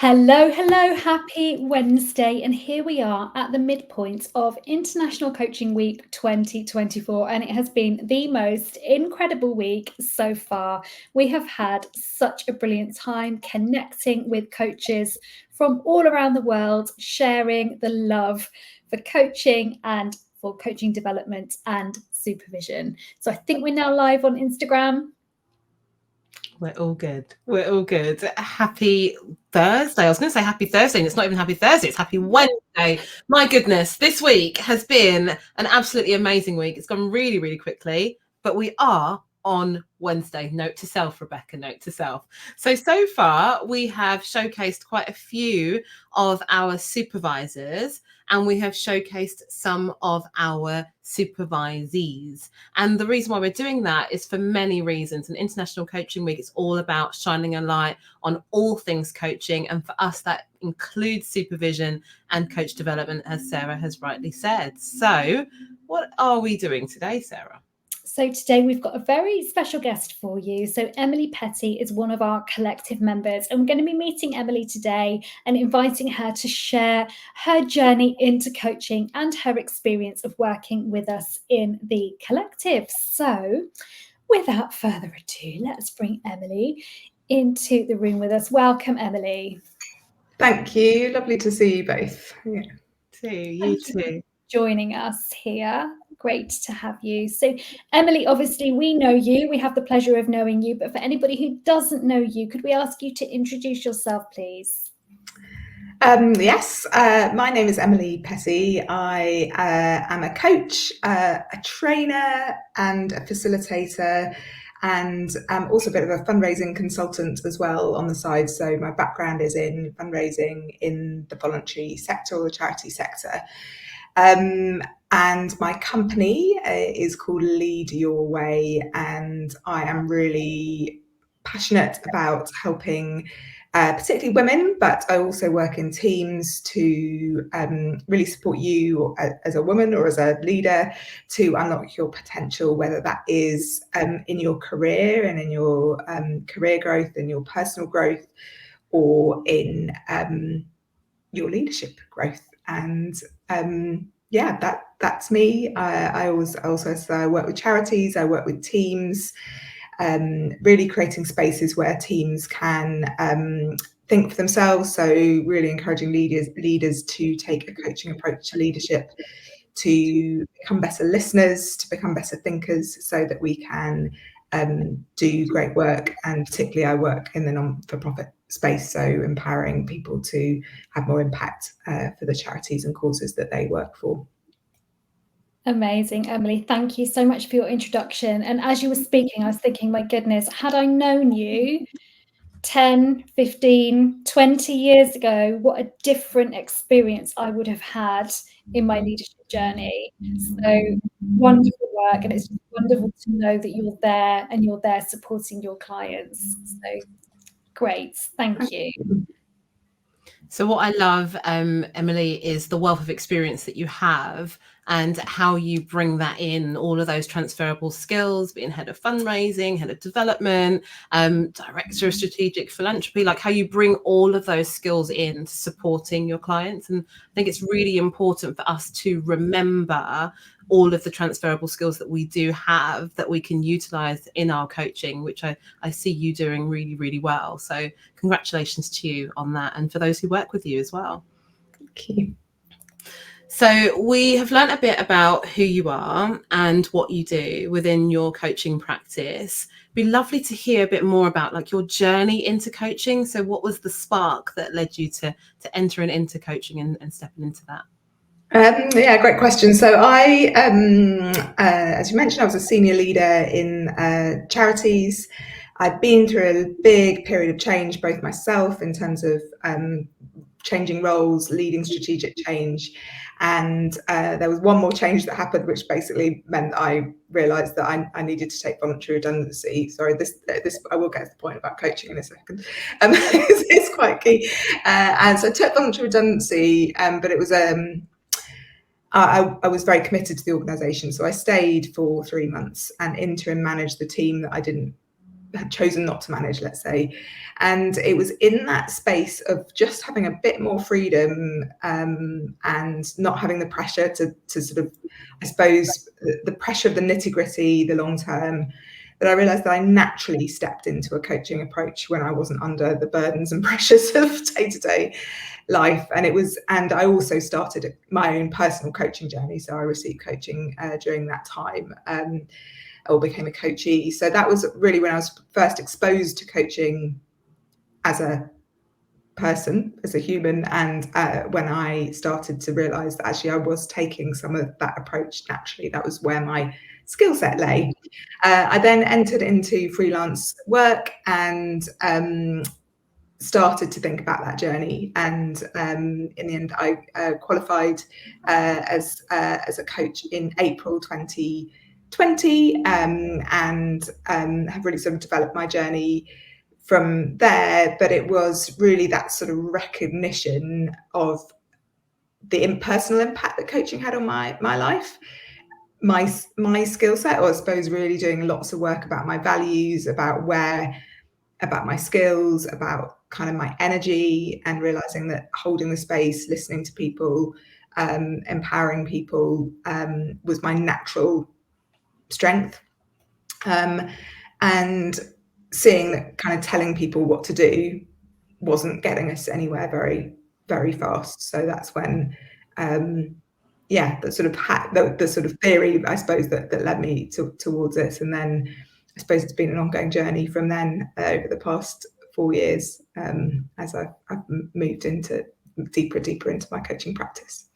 Hello, hello, happy Wednesday. And here we are at the midpoint of International Coaching Week 2024. And it has been the most incredible week so far. We have had such a brilliant time connecting with coaches from all around the world, sharing the love for coaching and for coaching development and supervision. So I think we're now live on Instagram. We're all good. We're all good. Happy Thursday. I was going to say happy Thursday, and it's not even happy Thursday. It's happy Wednesday. My goodness, this week has been an absolutely amazing week. It's gone really, really quickly, but we are on Wednesday. Note to self, Rebecca, note to self. So far, we have showcased quite a few of our supervisors, and we have showcased some of our supervisees. And the reason why we're doing that is for many reasons. And International Coaching Week is all about shining a light on all things coaching. And for us, that includes supervision and coach development, as Sarah has rightly said. So what are we doing today, Sarah? So today we've got a very special guest for you. So Emily Petty is one of our collective members, and we're going to be meeting Emily today and inviting her to share her journey into coaching and her experience of working with us in the collective. So without further ado, let's bring Emily into the room with us. Welcome, Emily. Thank you. Lovely to see you both. Yeah. You too. Joining us here. Great to have you. So, Emily, obviously we know you. We have the pleasure of knowing you. But for anybody who doesn't know you, could we ask you to introduce yourself, please? Yes, my name is Emily Petty. I am a coach, a trainer and a facilitator, and I'm also a bit of a fundraising consultant as well on the side. So my background is in fundraising in the voluntary sector or the charity sector. And my company is called Lead Your Way, and I am really passionate about helping particularly women, but I also work in teams to really support you as a woman or as a leader to unlock your potential, whether that is in your career and in your career growth and your personal growth, or in your leadership growth. And that's me. I also work with charities. I work with teams, really creating spaces where teams can think for themselves. So really encouraging leaders to take a coaching approach to leadership, to become better listeners, to become better thinkers, so that we can do great work. And particularly I work in the non-for-profit space, so empowering people to have more impact for the charities and causes that they work for. Amazing, Emily. Thank you so much for your introduction. And as you were speaking, I was thinking, my goodness, had I known you 10, 15, 20 years ago, what a different experience I would have had in my leadership journey. So wonderful work, and it's wonderful to know that you're there and you're there supporting your clients. So great, thank you. So what I love, Emily, is the wealth of experience that you have and how you bring that in, all of those transferable skills, being head of fundraising, head of development, director of strategic philanthropy, like how you bring all of those skills in to supporting your clients. And I think it's really important for us to remember all of the transferable skills that we do have that we can utilize in our coaching, which I see you doing really, really well. So congratulations to you on that, and for those who work with you as well. Thank you. So we have learned a bit about who you are and what you do within your coaching practice. It'd be lovely to hear a bit more about like your journey into coaching. So what was the spark that led you to entering into coaching and stepping into that? Great question. So I, as you mentioned, I was a senior leader in charities. I've been through a big period of change, both myself in terms of changing roles, leading strategic change. And there was one more change that happened, which basically meant I realised that I needed to take voluntary redundancy. Sorry, this I will get to the point about coaching in a second. It's quite key. And so I took voluntary redundancy, but it was I was very committed to the organisation, so I stayed for 3 months and interim managed the team that I didn't had chosen not to manage, let's say. And it was in that space of just having a bit more freedom, and not having the pressure to sort of, I suppose, the pressure of the nitty-gritty, the long term, that I realized that I naturally stepped into a coaching approach when I wasn't under the burdens and pressures of day-to-day life. And I also started my own personal coaching journey. So I received coaching during that time, or became a coachee. So that was really when I was first exposed to coaching as a person, as a human, and when I started to realize that actually I was taking some of that approach naturally. That was where my skill set lay. I then entered into freelance work and started to think about that journey. And in the end, I qualified as a coach in April 2020, and have really sort of developed my journey from there. But it was really that sort of recognition of the impersonal impact that coaching had on my life, my skill set, or I suppose really doing lots of work about my values, about my skills, about kind of my energy, and realizing that holding the space, listening to people, empowering people, was my natural strength. And seeing that kind of telling people what to do wasn't getting us anywhere very, very fast. So that's when, the sort of theory, I suppose, that led me towards this. And then I suppose it's been an ongoing journey from then over the past 4 years, as I've moved deeper into my coaching practice.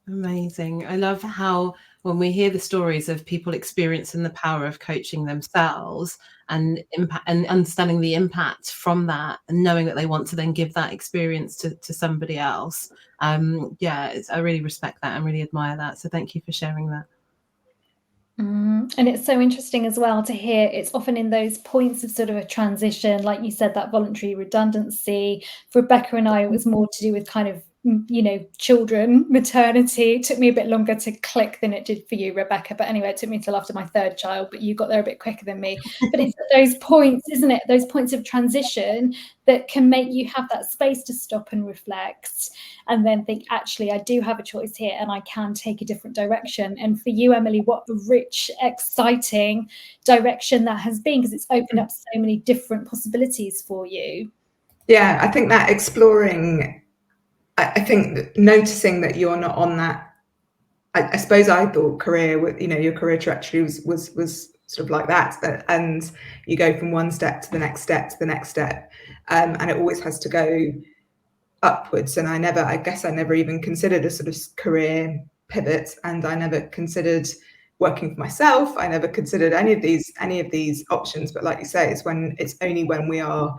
Amazing. I love how when we hear the stories of people experiencing the power of coaching themselves and impact, and understanding the impact from that, and knowing that they want to then give that experience to somebody else. I really respect that and really admire that. So thank you for sharing that. And it's so interesting as well to hear it's often in those points of sort of a transition, like you said, that voluntary redundancy. For Rebecca and I, it was more to do with kind of, children, maternity. It took me a bit longer to click than it did for you, Rebecca. But anyway, it took me until after my third child, but you got there a bit quicker than me. But it's at those points, isn't it? Those points of transition that can make you have that space to stop and reflect and then think, actually, I do have a choice here and I can take a different direction. And for you, Emily, what a rich, exciting direction that has been, because it's opened up so many different possibilities for you. Yeah, I think that exploring, I think noticing that you're not on that, I suppose I thought your career trajectory was sort of like that, and you go from one step to the next step to the next step, and it always has to go upwards. And I guess I never even considered a sort of career pivot, and I never considered working for myself. I never considered any of these options. But like you say, it's only when we are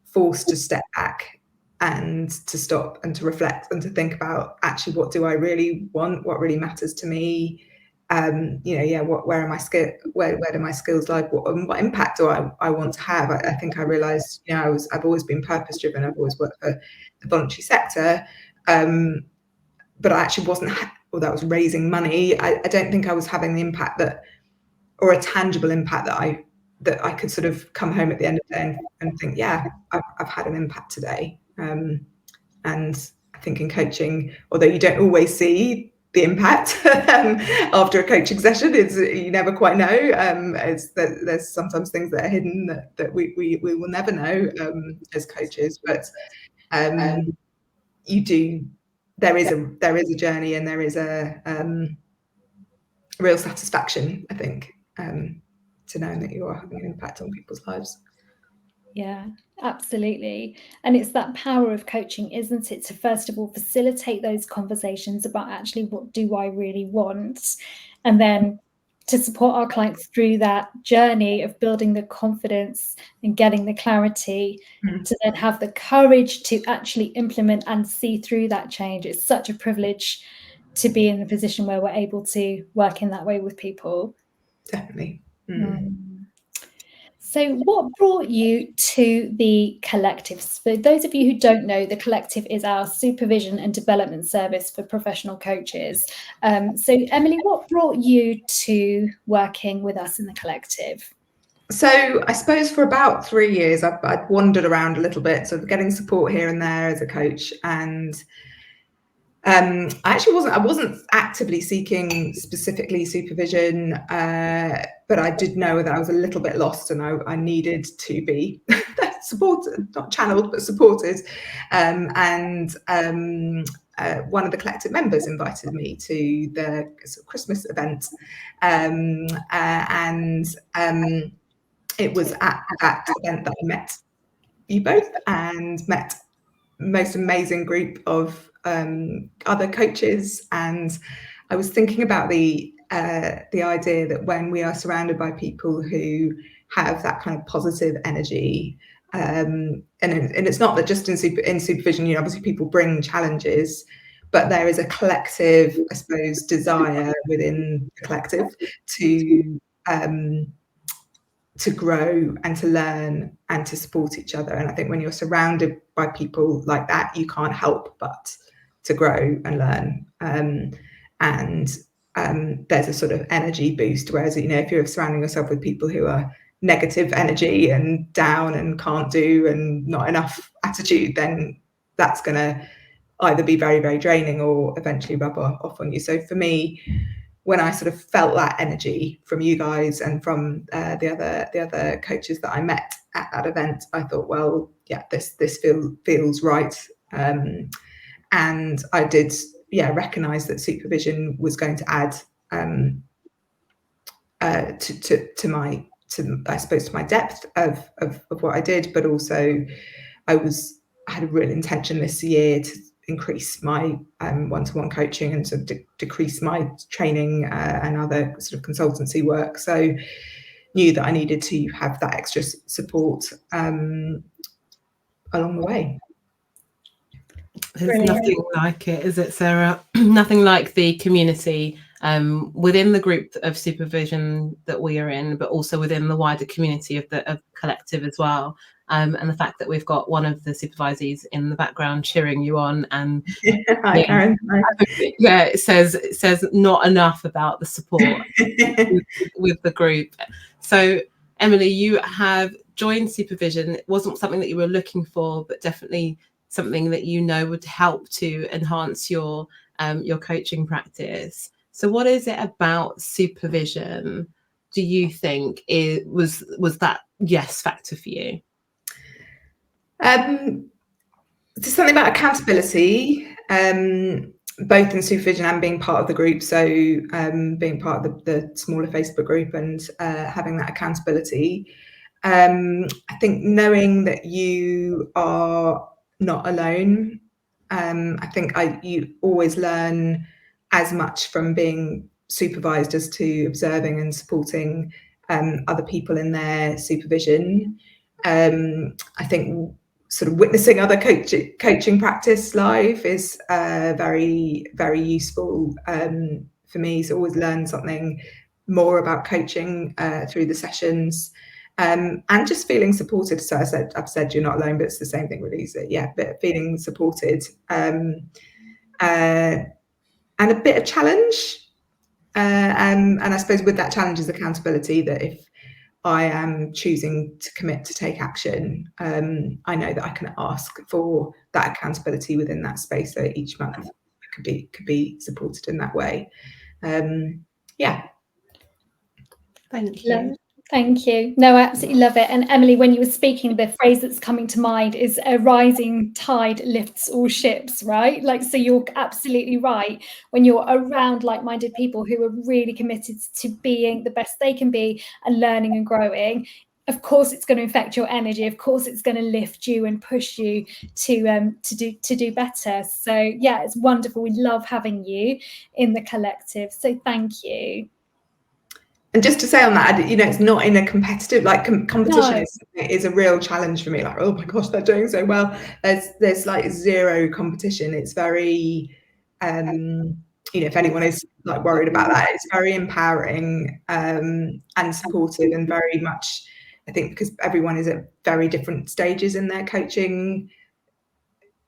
forced to step back and to stop and to reflect and to think about, actually, what do I really want? What really matters to me? Where are my where do my skills lie? What impact do I want to have? I think I realized, I've always been purpose driven. I've always worked for the voluntary sector, but I actually wasn't. Although I was raising money, I don't think I was having the impact or a tangible impact that I could sort of come home at the end of the day and think, yeah, I've had an impact today. And I think in coaching, although you don't always see the impact after a coaching session, you never quite know. There's sometimes things that are hidden that we will never know as coaches. But you do. There is a journey, and there is a real satisfaction, I think, to knowing that you are having an impact on people's lives. Yeah, absolutely. And it's that power of coaching, isn't it, to first of all facilitate those conversations about actually what do I really want, and then to support our clients through that journey of building the confidence and getting the clarity to then have the courage to actually implement and see through that change. It's such a privilege to be in the position where we're able to work in that way with people. Definitely. So what brought you to the Collective? For those of you who don't know, the Collective is our supervision and development service for professional coaches. So Emily, what brought you to working with us in the Collective? So I suppose for about 3 years, I'd wandered around a little bit, sort of getting support here and there as a coach, and I wasn't actively seeking specifically supervision, but I did know that I was a little bit lost, and I needed to be supported, not channeled, but supported. One of the collective members invited me to the sort of Christmas event, it was at that event that I met you both and met most amazing group of other coaches. And I was thinking about the idea that when we are surrounded by people who have that kind of positive energy, and it's not that just in supervision, you know, obviously people bring challenges, but there is a collective, I suppose, desire within the collective to grow and to learn and to support each other. And I think when you're surrounded by people like that, you can't help but to grow and learn. There's a sort of energy boost. Whereas, you know, if you're surrounding yourself with people who are negative energy and down and can't do and not enough attitude, then that's going to either be very, very draining or eventually rub off on you. So for me, when I sort of felt that energy from you guys and from the other coaches that I met at that event, I thought, well, yeah, this feels right. And I did, recognise that supervision was going to add to my depth of what I did, but also I had a real intention this year to increase my one-to-one coaching and sort of decrease my training and other sort of consultancy work. So knew that I needed to have that extra support along the way. There's nothing like it, is it, Sarah? Nothing like the community within the group of supervision that we are in, but also within the wider community of the collective as well. And the fact that we've got one of the supervisees in the background cheering you on, and Hi, Karen. Yeah, it says not enough about the support with the group. So, Emily, you have joined supervision. It wasn't something that you were looking for, but definitely something that you know would help to enhance your coaching practice. So, what is it about supervision do you think was that yes factor for you? There's something about accountability, both in supervision and being part of the group. So being part of the smaller Facebook group and having that accountability. I think knowing that you are not alone. I think you always learn as much from being supervised as to observing and supporting other people in their supervision. I think sort of witnessing other coaching practice live is very, very useful for me. So always learn something more about coaching through the sessions, and just feeling supported. So I've said you're not alone, but it's the same thing really. So yeah, but feeling supported and a bit of challenge. And I suppose with that challenge is accountability, that if I am choosing to commit to take action, I know that I can ask for that accountability within that space. So each month could be supported in that way. Yeah. Thank you. Thank you. No, I absolutely love it. And Emily, when you were speaking, the phrase that's coming to mind is a rising tide lifts all ships, right? Like, so you're absolutely right. When you're around like-minded people who are really committed to being the best they can be and learning and growing, of course it's going to affect your energy. Of course it's going to lift you and push you to do better. So yeah, it's wonderful. We love having you in the collective. So thank you. And just to say on that, you know, it's not in a competitive, like competition is a real challenge for me. Like, oh my gosh, they're doing so well. There's like zero competition. It's very, you know, if anyone is like worried about that, it's very empowering and supportive, and very much, I think, because everyone is at very different stages in their coaching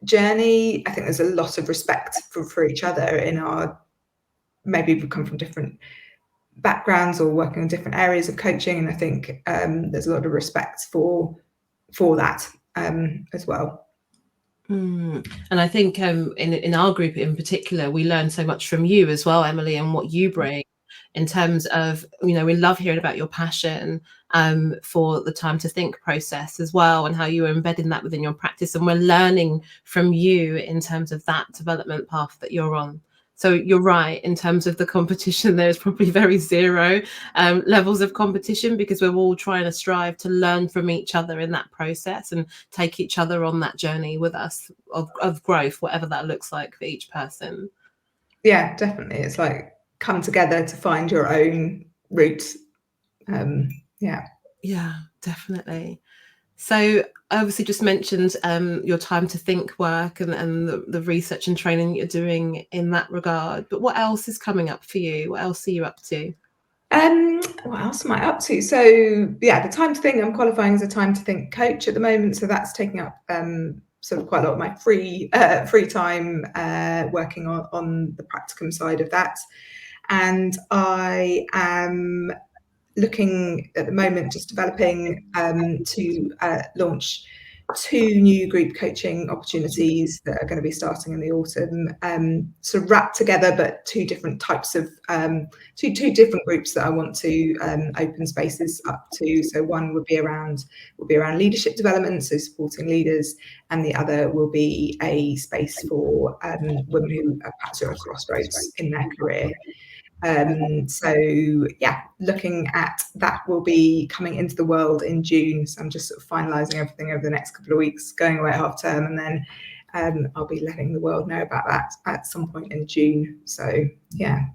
journey. I think there's a lot of respect for each other in our, maybe we come from different backgrounds or working on different areas of coaching, and I think there's a lot of respect for that as well. And I think in our group in particular, we learn so much from you as well, Emily, and what you bring in terms of, we love hearing about your passion for the time to think process as well, and how you are embedding that within your practice. And we're learning from you in terms of that development path that you're on. So you're right, in terms of the competition, there's probably very zero levels of competition, because we're all trying to strive to learn from each other in that process and take each other on that journey with us of growth, whatever that looks like for each person. Yeah, definitely. It's like come together to find your own route. Yeah, definitely. So I obviously just mentioned your time to think work and the research and training you're doing in that regard. But what else is coming up for you? What else are you up to? What else am I up to? So yeah, the time to think, I'm qualifying as a time to think coach at the moment. So that's taking up sort of quite a lot of my free time working on the practicum side of that. And I am looking at the moment, just developing to launch 2 new group coaching opportunities that are going to be starting in the autumn, sort of wrapped together, but 2 different types of two different groups that I want to open spaces up to. So one would be around leadership development, so supporting leaders, and the other will be a space for women who are perhaps at a crossroads in their career. So yeah, looking at that will be coming into the world in June. So I'm just sort of finalising everything over the next couple of weeks, going away at half term, and then I'll be letting the world know about that at some point in June. So yeah.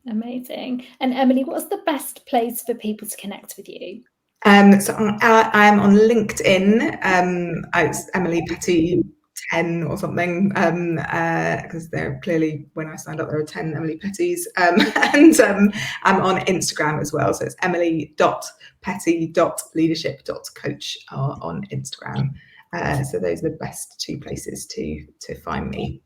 Amazing. And Emily, what's the best place for people to connect with you? So I'm on LinkedIn. It's Emily Petty 10 or something, because there clearly, when I signed up, there are 10 Emily Pettys, and I'm on Instagram as well, so it's emily.petty.leadership.coach on Instagram. So those are the best 2 places to find me.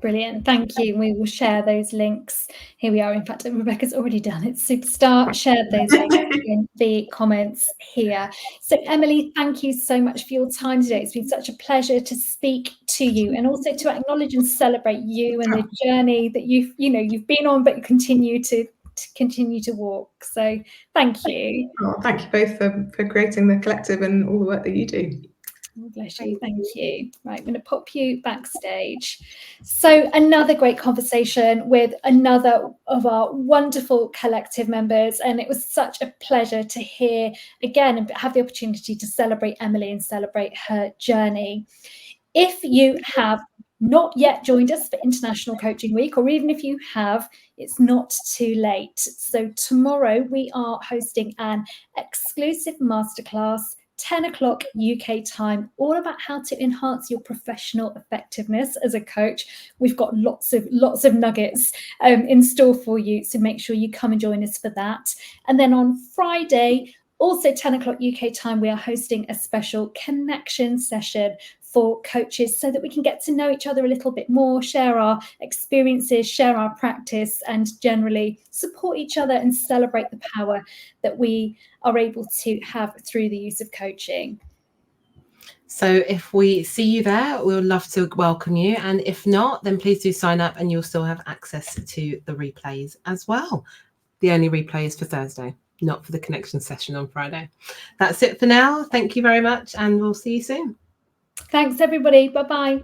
Brilliant, thank you. We will share those links. Here we are. In fact, Rebecca's already done it. Superstar, shared those links in the comments here. So Emily, thank you so much for your time today. It's been such a pleasure to speak to you, and also to acknowledge and celebrate you and the journey that you've been on, but you continue to walk. So thank you. Oh, thank you both for creating the collective and all the work that you do. Oh, bless you. Thank you. Right, I'm going to pop you backstage. So another great conversation with another of our wonderful collective members, and it was such a pleasure to hear again and have the opportunity to celebrate Emily and celebrate her journey. If you have not yet joined us for International Coaching Week, or even if you have, it's not too late. So tomorrow we are hosting an exclusive masterclass, 10 o'clock UK time, all about how to enhance your professional effectiveness as a coach. We've got lots of nuggets in store for you, so make sure you come and join us for that. And then on Friday, also 10 o'clock UK time, we are hosting a special connection session for coaches, so that we can get to know each other a little bit more, share our experiences, share our practice, and generally support each other and celebrate the power that we are able to have through the use of coaching. So if we see you there, we'll love to welcome you. And if not, then please do sign up, and you'll still have access to the replays as well. The only replay is for Thursday, not for the connection session on Friday. That's it for now. Thank you very much, and we'll see you soon. Thanks, everybody. Bye-bye.